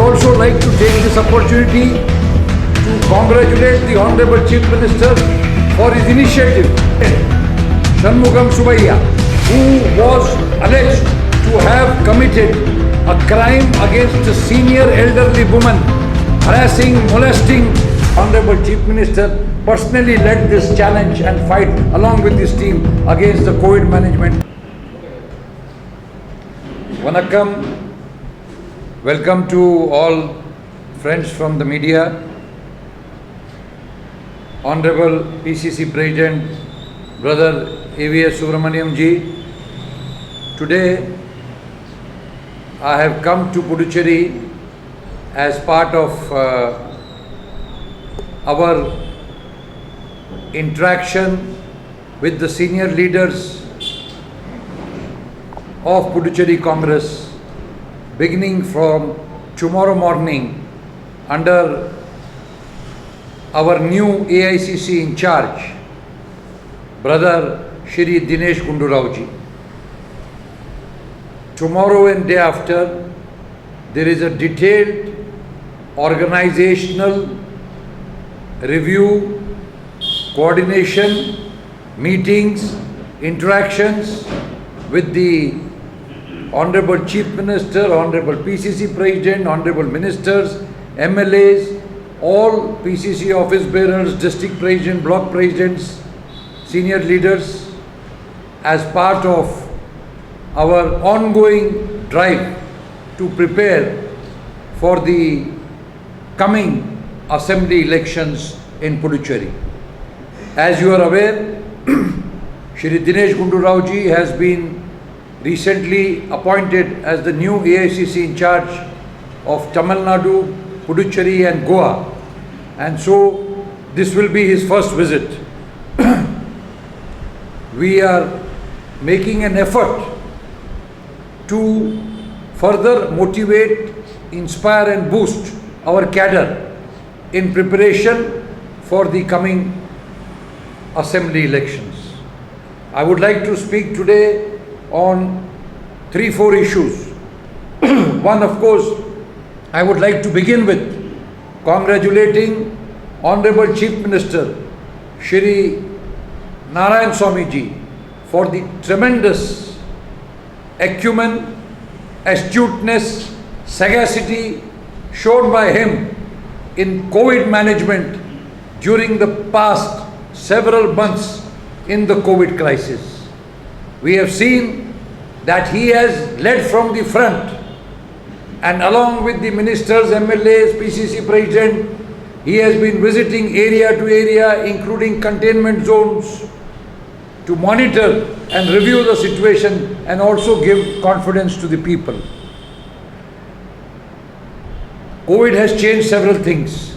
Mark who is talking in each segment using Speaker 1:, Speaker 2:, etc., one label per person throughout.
Speaker 1: also like to take this opportunity to congratulate the Honorable Chief Minister for his initiative. Shanmugam Subbiah, who was alleged to have committed a crime against a senior elderly woman, harassing, molesting. Honorable Chief Minister personally led this challenge and fight along with his team against the COVID management. Vanakkam, welcome to all friends from the media. Honorable PCC President, Brother AVS Subramaniam ji, today I have come to Puducherry as part of our interaction with the senior leaders of Puducherry Congress, beginning from tomorrow morning under our new AICC in charge, Brother Shri Dinesh Gundu Rao ji. Tomorrow and day after, there is a detailed organizational review, coordination, meetings, interactions with the Honorable Chief Minister, Honorable PCC President, Honorable Ministers, MLAs, all PCC office bearers, district president, block presidents, senior leaders, as part of our ongoing drive to prepare for the coming assembly elections in Puducherry. As you are aware, Shri Dinesh Gundu Rao ji has been recently appointed as the new AICC in charge of Tamil Nadu, Puducherry and Goa, and so this will be his first visit. We are making an effort to further motivate, inspire and boost our cadre in preparation for the coming assembly elections. I would like to speak today on 3-4 issues. One, of course, I would like to begin with congratulating Honorable Chief Minister Shri Narayan Swamy ji for the tremendous acumen, astuteness, sagacity shown by him in COVID management during the past several months in the COVID crisis. We have seen that he has led from the front, and along with the ministers, MLAs, PCC President, he has been visiting area to area, including containment zones, to monitor and review the situation and also give confidence to the people. COVID has changed several things.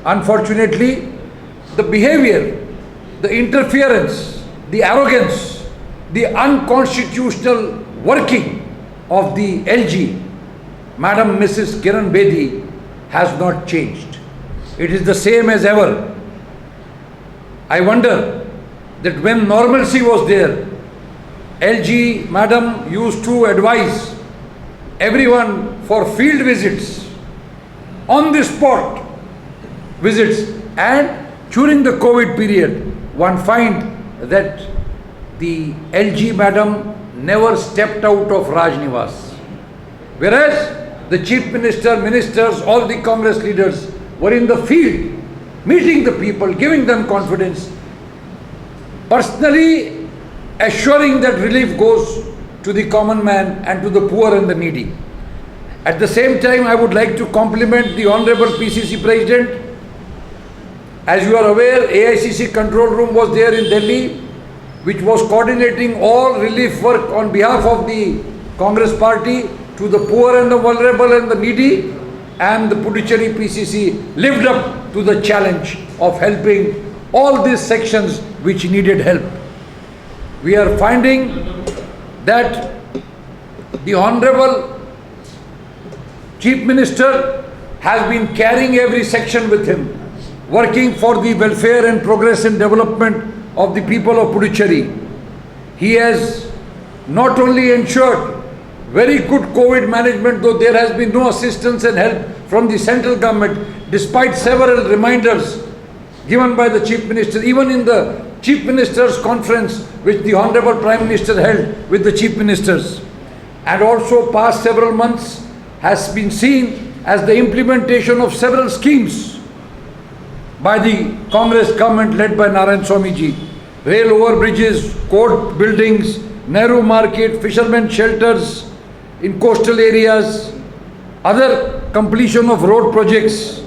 Speaker 1: Unfortunately, the behavior, the interference, the arrogance, the unconstitutional working of the LG, Madam Mrs. Kiran Bedi, has not changed. It is the same as ever. I wonder that when normalcy was there, LG Madam used to advise everyone for field visits, on the spot visits, and during the COVID period, one find that the LG Madam never stepped out of Raj Niwas. Whereas the Chief Minister, ministers, all the Congress leaders were in the field, meeting the people, giving them confidence, personally assuring that relief goes to the common man and to the poor and the needy. At the same time, I would like to compliment the Honorable PCC President. As you are aware, AICC control room was there in Delhi, which was coordinating all relief work on behalf of the Congress party to the poor and the vulnerable and the needy, and the Puducherry PCC lived up to the challenge of helping all these sections which needed help. We are finding that the Honorable Chief Minister has been carrying every section with him, working for the welfare and progress and development of the people of Puducherry. He has not only ensured very good COVID management, though there has been no assistance and help from the central government, despite several reminders given by the Chief Minister, even in the Chief Minister's conference which the Honorable Prime Minister held with the Chief Ministers. And also past several months has been seen as the implementation of several schemes by the Congress government led by Narayan Swamiji. Rail overbridges, court buildings, Nehru Market, fishermen shelters in coastal areas, other completion of road projects,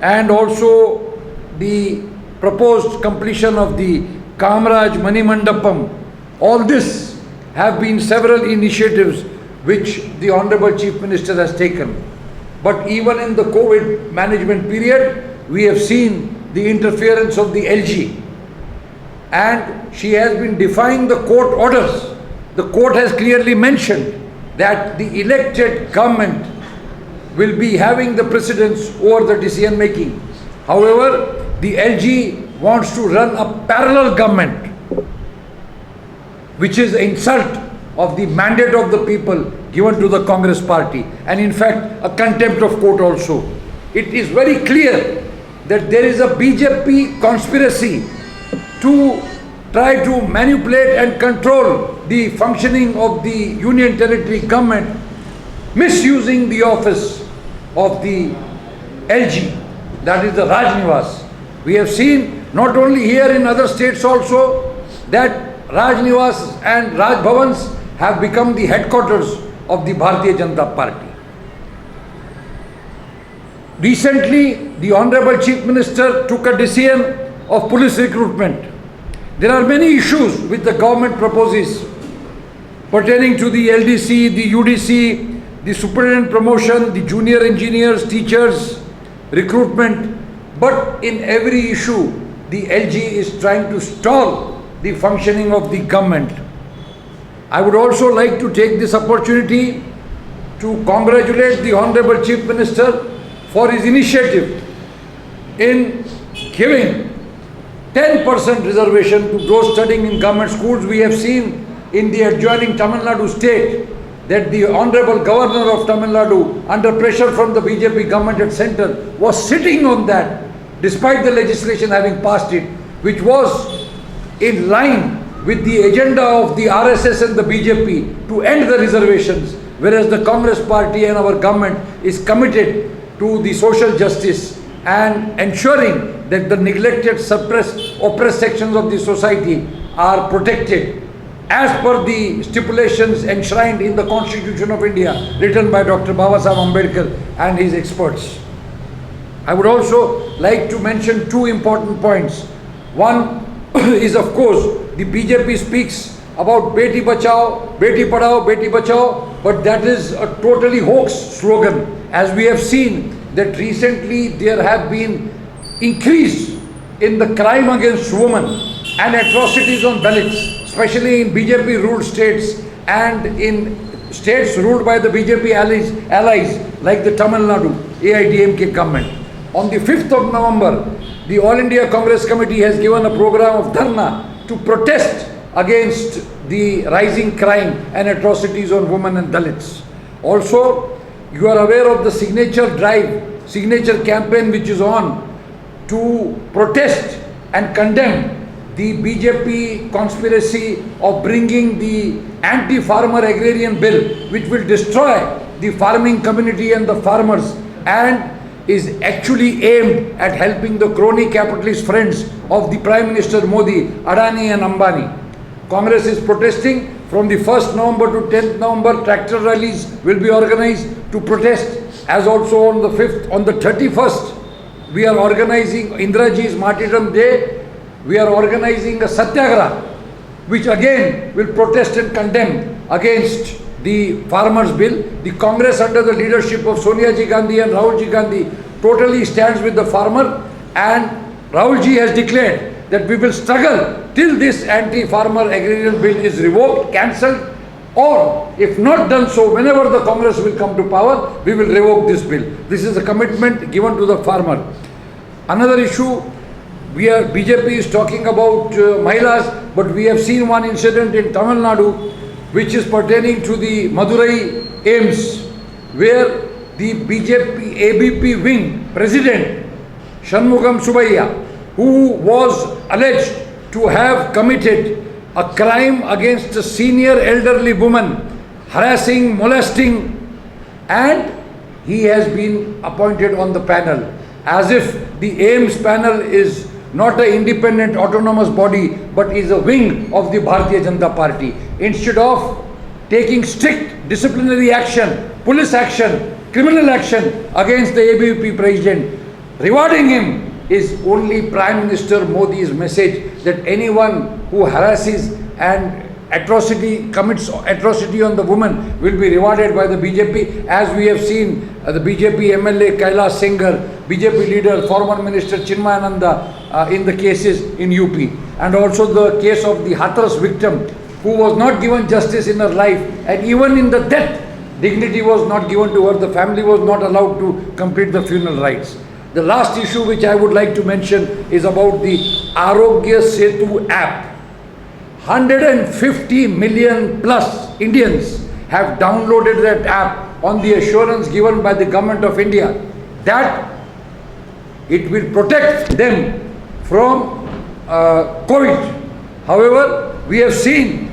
Speaker 1: and also the proposed completion of the Kamaraj Manimandapam. All this have been several initiatives which the Honorable Chief Minister has taken. But even in the COVID management period, we have seen the interference of the LG. And she has been defying the court orders. The court has clearly mentioned that the elected government will be having the precedence over the decision making. However, the LG wants to run a parallel government, which is an insult of the mandate of the people given to the Congress party, and in fact a contempt of court also. It is very clear that there is a BJP conspiracy to try to manipulate and control the functioning of the Union Territory government, misusing the office of the LG, that is the Raj Nivas. We have seen not only here in other states also that Raj Nivas and Raj Bhavans have become the headquarters of the Bharatiya Janata Party. Recently, the Honorable Chief Minister took a decision of police recruitment. There are many issues which the government proposes pertaining to the LDC, the UDC, the superintendent promotion, the junior engineers, teachers, recruitment. But in every issue, the LG is trying to stall the functioning of the government. I would also like to take this opportunity to congratulate the Honorable Chief Minister for his initiative in giving 10% reservation to those studying in government schools. We have seen in the adjoining Tamil Nadu state that the Honorable Governor of Tamil Nadu, under pressure from the BJP government at center, was sitting on that despite the legislation having passed it, which was in line with the agenda of the RSS and the BJP to end the reservations, whereas the Congress party and our government is committed to the social justice and ensuring that the neglected, suppressed, oppressed sections of the society are protected as per the stipulations enshrined in the Constitution of India written by Dr. Babasaheb Ambedkar and his experts. I would also like to mention two important points. One is, of course, the BJP speaks about Beti Bachao, Beti Padhao, Beti Bachao, but that is a totally hoax slogan, as we have seen that recently there have been increase in the crime against women and atrocities on Dalits, especially in BJP ruled states and in states ruled by the BJP allies like the Tamil Nadu AIDMK government. On the 5th of November, the All India Congress Committee has given a program of dharna to protest against the rising crime and atrocities on women and Dalits. Also, you are aware of the signature drive, signature campaign which is on to protest and condemn the BJP conspiracy of bringing the anti-farmer agrarian bill, which will destroy the farming community and the farmers, and is actually aimed at helping the crony capitalist friends of the Prime Minister Modi, Adani and Ambani. Congress is protesting from the 1st November to 10th November. Tractor rallies will be organized to protest, as also on the 5th, on the 31st, we are organizing Indiraji's Martyrdom Day. We are organizing a Satyagraha, which again will protest and condemn against the farmers' bill. The Congress under the leadership of Sonia Ji Gandhi and Rahul Ji Gandhi totally stands with the farmer, and Rahul Ji has declared that we will struggle till this anti-farmer agrarian bill is revoked, cancelled, or if not done so, whenever the Congress will come to power, we will revoke this bill. This is a commitment given to the farmer. Another issue, BJP is talking about Mahilas, but we have seen one incident in Tamil Nadu which is pertaining to the Madurai AIIMS, where the BJP ABP wing president Shanmugam Subbiah, who was alleged to have committed a crime against a senior elderly woman, harassing, molesting, and he has been appointed on the panel, as if the AIIMS panel is not an independent autonomous body but is a wing of the Bharatiya Janata Party. Instead of taking strict disciplinary action, police action, criminal action against the ABP president, rewarding him is only Prime Minister Modi's message that anyone who harasses and commits atrocity on the woman will be rewarded by the BJP, as we have seen the BJP MLA Kailash Sengar, BJP leader, former Minister Chinmayananda in the cases in UP, and also the case of the Hathras victim who was not given justice in her life, and even in the death, dignity was not given to her, the family was not allowed to complete the funeral rites. The last issue which I would like to mention is about the Arogya Setu app. 150 million plus Indians have downloaded that app on the assurance given by the government of India that it will protect them from COVID. However, we have seen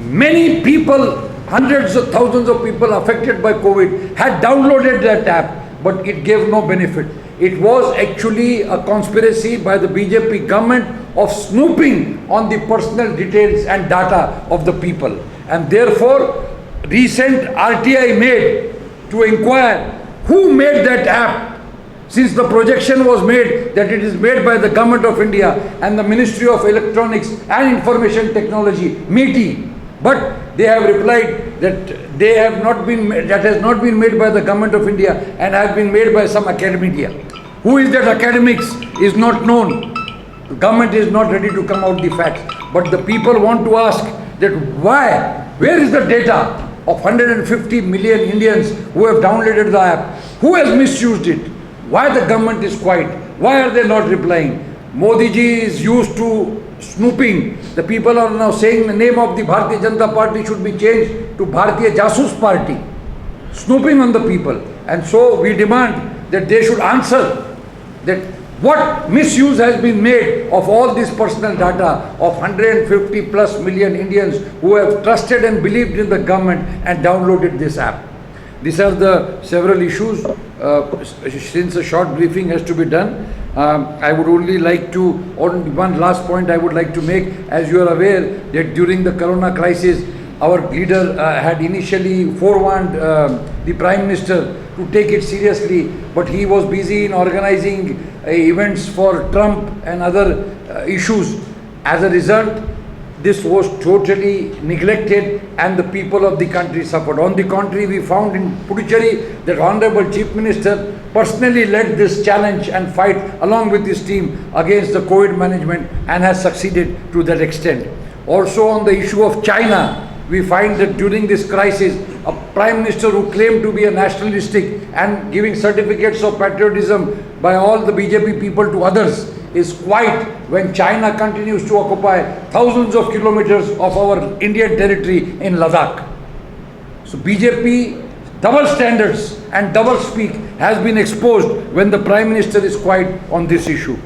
Speaker 1: many people, hundreds of thousands of people affected by COVID had downloaded that app, but it gave no benefit. It was actually a conspiracy by the BJP government of snooping on the personal details and data of the people. And therefore, recent RTI made to inquire who made that app, since the projection was made that it is made by the government of India and the Ministry of Electronics and Information Technology, MeitY. But they have replied that that has not been made by the government of India and has been made by some academia. Who is that academics is not known. The government is not ready to come out the facts. But the people want to ask that why? Where is the data of 150 million Indians who have downloaded the app? Who has misused it? Why the government is quiet? Why are they not replying? Modi ji is used to snooping. The people are now saying the name of the Bharatiya Janata Party should be changed to Bharatiya Jasus Party. Snooping on the people. And so we demand that they should answer that what misuse has been made of all this personal data of 150 plus million Indians who have trusted and believed in the government and downloaded this app. These are the several issues. Since a short briefing has to be done, I would only like to, on one last point I would like to make. As you are aware that during the Corona crisis, our leader had initially forewarned the Prime Minister to take it seriously, but he was busy in organizing events for Trump and other issues. As a result, this was totally neglected and the people of the country suffered. On the contrary, we found in Puducherry that Honorable Chief Minister personally led this challenge and fight along with his team against the COVID management and has succeeded to that extent. Also on the issue of China, we find that during this crisis, a Prime Minister who claimed to be a nationalistic and giving certificates of patriotism by all the BJP people to others is quiet when China continues to occupy thousands of kilometers of our Indian territory in Ladakh. So BJP double standards and double speak has been exposed when the Prime Minister is quiet on this issue.